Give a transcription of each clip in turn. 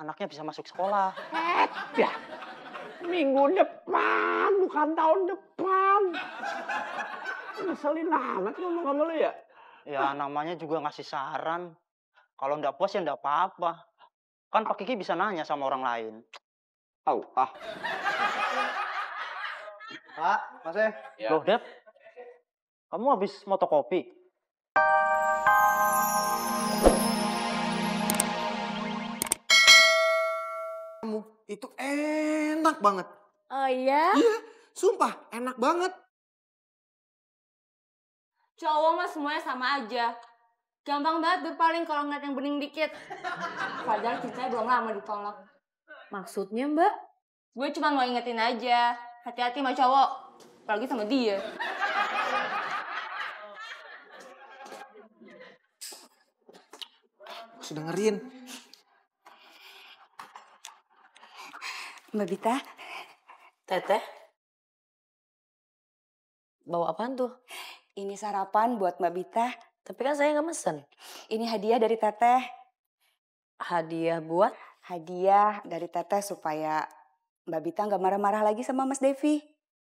anaknya bisa masuk sekolah. Ya, minggu depan, bukan tahun depan. Ngeselin amat ngomong sama lu ya? Ya namanya juga ngasih saran. Kalau nggak puas ya nggak apa-apa. Kan Pak Kiki bisa nanya sama orang lain. Pak, Mas Ya. Loh, Dep. Kamu habis motokopi? Kamu itu enak banget. Oh iya? Iya, sumpah enak banget. Cowok mah semuanya sama aja. Gampang banget berpaling kalau ngeliat yang bening dikit. Padahal cintanya belum lama ditolak. Maksudnya mbak? Gue cuma mau ingetin aja. Hati-hati sama cowok. Apalagi sama dia. Sudah dengerin. Mbak Bita. Teteh? Bawa apaan tuh? Ini sarapan buat Mbak Bita. Tapi kan saya nggak mesen. Ini hadiah dari Teteh. Hadiah buat? Hadiah dari Teteh supaya Mbak Bita nggak marah-marah lagi sama Mas Devi.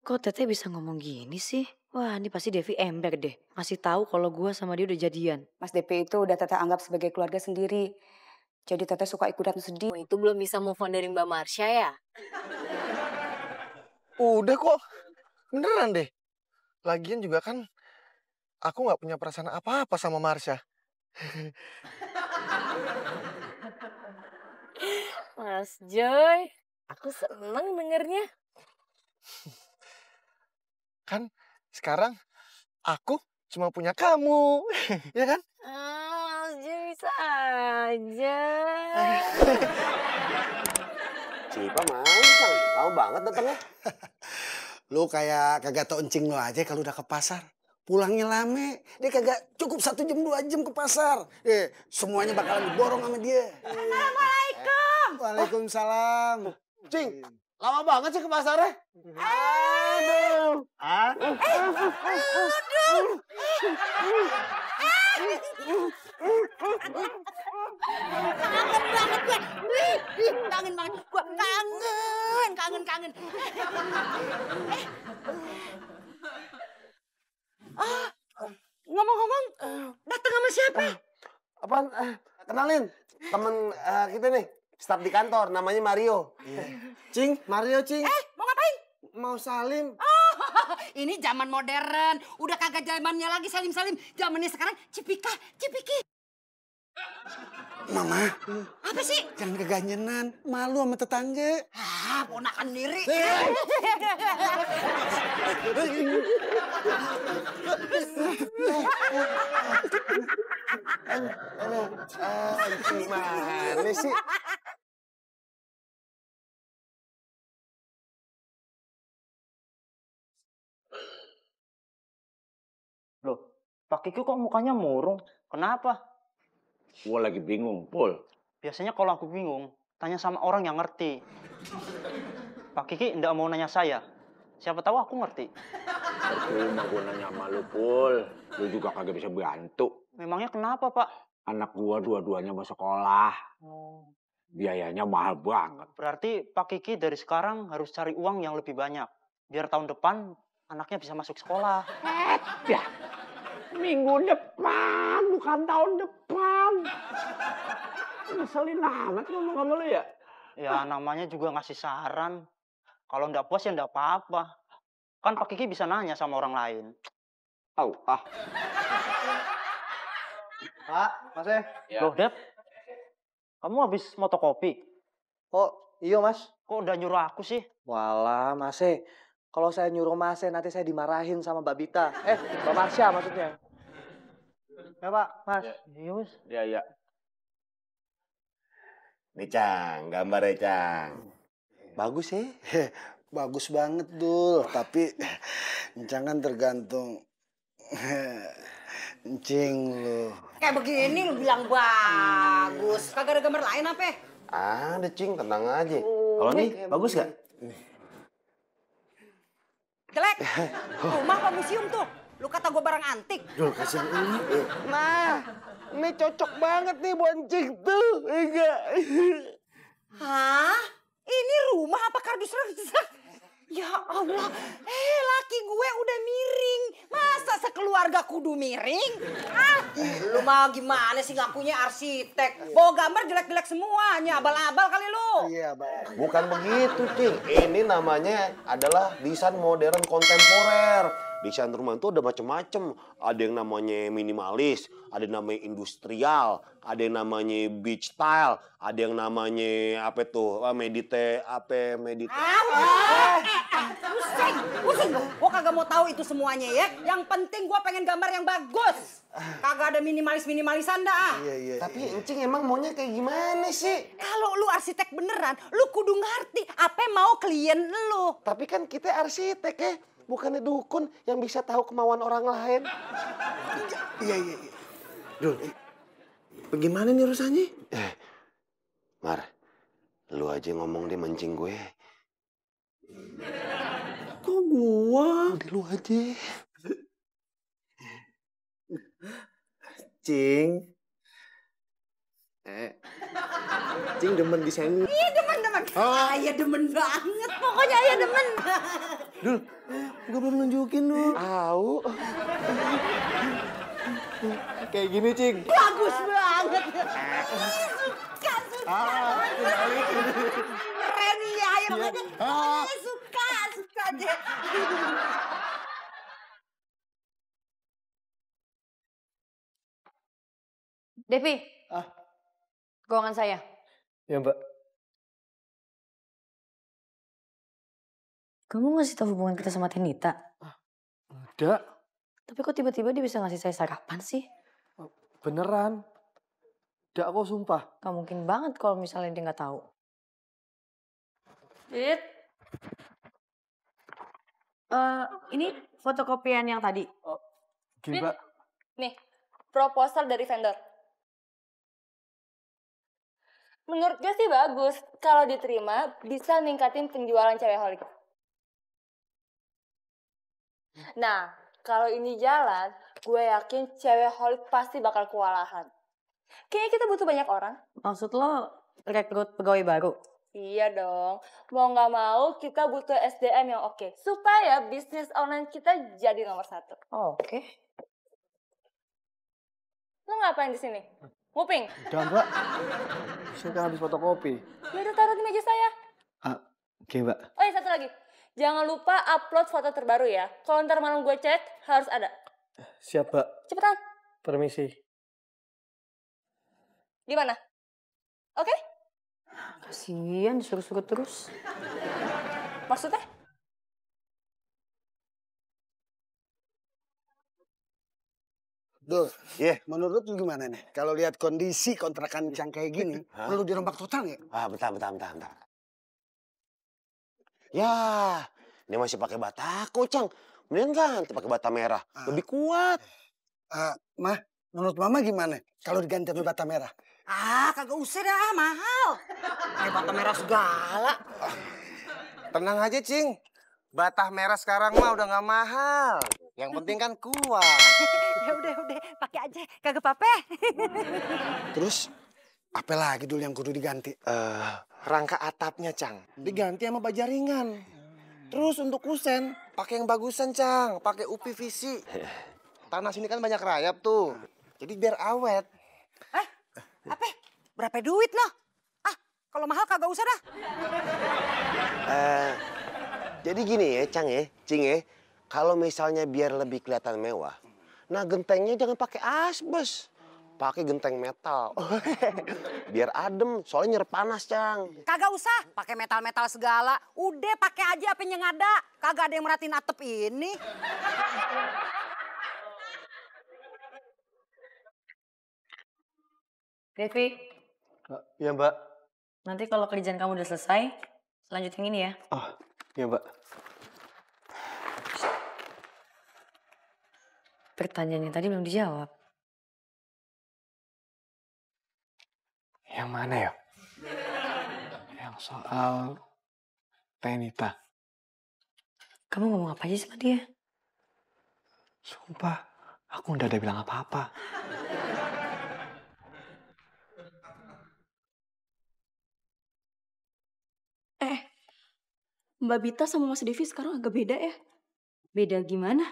Kok Teteh bisa ngomong gini sih? Wah, ini pasti Devi ember deh. Ngasih tahu kalau gue sama dia udah jadian. Mas Devi itu udah Teteh anggap sebagai keluarga sendiri. Jadi Teteh suka ikutan sedih. Oh, itu belum bisa move on dari Mbak Marsha ya? Udah kok, beneran deh. Lagian juga kan aku nggak punya perasaan apa-apa sama Marsha. Mas Joy, aku seneng dengernya. Kan sekarang aku cuma punya kamu, ya kan? Mas Joy bisa aja. Cipa mancang, lama banget datangnya. Lu kayak kagak tau encing lu aja kalau udah ke pasar. Pulangnya lame, dia kagak cukup 1 jam 2 jam ke pasar. Semuanya bakalan diborong sama dia. Assalamualaikum. Waalaikumsalam. Cing, lama banget sih ke pasarnya. Aduh. Kangen banget gue. Kangen banget. Gue kangen. Ngomong-ngomong, datang sama siapa? Apaan? Kenalin, temen kita nih, staf di kantor, namanya Mario. Cing, Mario Cing. Mau ngapain? Mau salim. Ini zaman modern. Udah kagak zamannya lagi salim-salim. Zamannya sekarang cipiki. Mama, Apa sih? jangan keganjenan. Malu sama tetangga. Ponakan diri. Gimana sih? Loh, Pak Kiki kok mukanya murung? Kenapa? Gue lagi bingung, Pul. Biasanya kalau aku bingung, tanya sama orang yang ngerti. Pak Kiki nggak mau nanya saya. Siapa tahu aku ngerti. Percuma gue nanya sama lu, Pul. Lu juga kagak bisa bantu. Memangnya kenapa, Pak? Anak gua dua-duanya mau sekolah. Biayanya mahal banget. Berarti Pak Kiki dari sekarang harus cari uang yang lebih banyak. Biar tahun depan anaknya bisa masuk sekolah. Ya, minggu depan, bukan tahun depan. Ngeselin amat ngomong sama lu ya? Ya namanya juga ngasih saran. Kalau nggak puas ya nggak apa-apa. Kan Pak Kiki bisa nanya sama orang lain. Pak, Mas Loh, Dep. Kamu habis motokopi? Oh, iya Mas. Kok udah nyuruh aku sih? Walah, Mas kalau saya nyuruh Mas nanti saya dimarahin sama Mbak Bita. Mbak Marsha maksudnya. Ya Pak, Mas. Iya, Mas. Iya. Nih Cang, gambarnya Cang. Bagus sih. Bagus banget, Dul. Tapi encang kan tergantung encing lu. Kayak begini lu bilang bagus. Kagak ada gambar lain apa? Ada Cing, tenang aja. Kalau nih, bagus gak? Jelek. Rumah apa museum tuh? Lu kata gue barang antik. Dul, kasih yang ini. Nah, ini cocok banget nih buat Cing tuh. Enggak. Hah? Ini rumah apa kardus retak? Ya Allah, laki gue udah miring. Masa sekeluarga kudu miring? Ah, lu mau gimana sih ngakunya arsitek? Bawa gambar jelek-jelek semuanya, abal-abal kali lu. Iya, Bang. Bukan begitu, Cing. Ini namanya adalah desain modern kontemporer. Desain rumah itu ada macam-macam. Ada yang namanya minimalis, ada yang namanya industrial, ada yang namanya beach style, ada yang namanya apa tuh? Medite. Pusing. Gua kagak mau tahu itu semuanya ya. Yang penting gua pengen gambar yang bagus. Kagak ada minimalis-minimalisan dah. Iya. Tapi Encing emang maunya kayak gimana sih? Kalau lu arsitek beneran, lu kudu ngerti apa yang mau klien lu. Tapi kan kita arsitek ya. Bukannya dukun yang bisa tahu kemauan orang lain. Iya. Dul, bagaimana nih urusannya? Mar, lu aja ngomong deh mancing gue. Kok gua? Udah lu aja. Cing. Cing demen desain. Iya demen. Ayah demen banget, pokoknya ayah demen. Dul, gue belum nunjukin dulu. Tahu. Kayak gini, Cing. Bagus banget. Suka. Keren ya ayah pokoknya suka deh. Devi. Keuangan saya. Ya, Mbak. Kamu ngasih tahu hubungan kita sama Tenita? Ada. Tapi kok tiba-tiba dia bisa ngasih saya sarapan sih? Beneran. Ada kok sumpah. Gak mungkin banget kalau misalnya dia nggak tahu. Dit. Ini fotokopian yang tadi. Gini, Mbak. Nih, proposal dari vendor. Menurut gue sih bagus. Kalau diterima, bisa ningkatin penjualan cewek holik. Nah, kalau ini jalan, gue yakin cewek holik pasti bakal kewalahan. Kayaknya kita butuh banyak orang. Maksud lo rekrut pegawai baru? Iya dong. Mau nggak mau, kita butuh SDM yang oke. Supaya bisnis online kita jadi nomor 1. Oke. Lo ngapain di sini? Nguping? Udah, Mbak. Saya kan habis fotokopi. Ya udah taruh di meja saya. Oke, Mbak. Oh ya, satu lagi. Jangan lupa upload foto terbaru ya. Kalau ntar malam gue cek, harus ada. Siap, Mbak. Cepetan. Permisi. Gimana? Oke? Kasian disuruh-suruh terus. Maksudnya? Dul, menurut lu gimana nih? Kalau lihat kondisi kontrakan yang kayak gini, perlu dirombak total nggak? Bentar. Ya, ini masih pakai batako, Cang. Mendingan ganti pakai bata merah. Lebih kuat. Mah, menurut Mama gimana? Kalau diganti sama bata merah? Kagak usah dah, mahal. Kayak bata merah segala. Tenang aja, Cing. Batah merah sekarang mah udah nggak mahal. Yang penting kan kuat. Ya udah, pakai aja. Kagak apa-apa. Terus, apa lagi dulu yang kudu diganti? Rangka atapnya, Cang. Diganti sama baja ringan. Terus untuk kusen, pakai yang bagusan, Cang. Pakai UPVC. Tanah sini kan banyak rayap tuh. Jadi biar awet. Apa? Berapa duit loh? Kalau mahal kagak usah dah. Jadi gini ya, Cang ya, Cing ya. Kalau misalnya biar lebih kelihatan mewah, nah gentengnya jangan pakai asbes. Pakai genteng metal. Biar adem, soalnya nyerap panas, Cang. Kagak usah pakai metal-metal segala. Udah pakai aja apa yang ada. Kagak ada yang merhatiin atap ini. Devi, Iya, Mbak. nanti kalau kerjaan kamu udah selesai, lanjut yang ini ya. Iya, Mbak. Pertanyaannya tadi belum dijawab. Yang mana ya? Yang soal Tenita. Kamu ngomong apa aja sama dia? Sumpah, aku nggak ada bilang apa-apa. Mbak Bita sama Mas Devi sekarang agak beda ya. Beda gimana?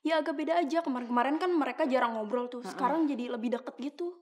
Ya agak beda aja. Kemarin-kemarin kan mereka jarang ngobrol tuh. Sekarang jadi lebih deket gitu.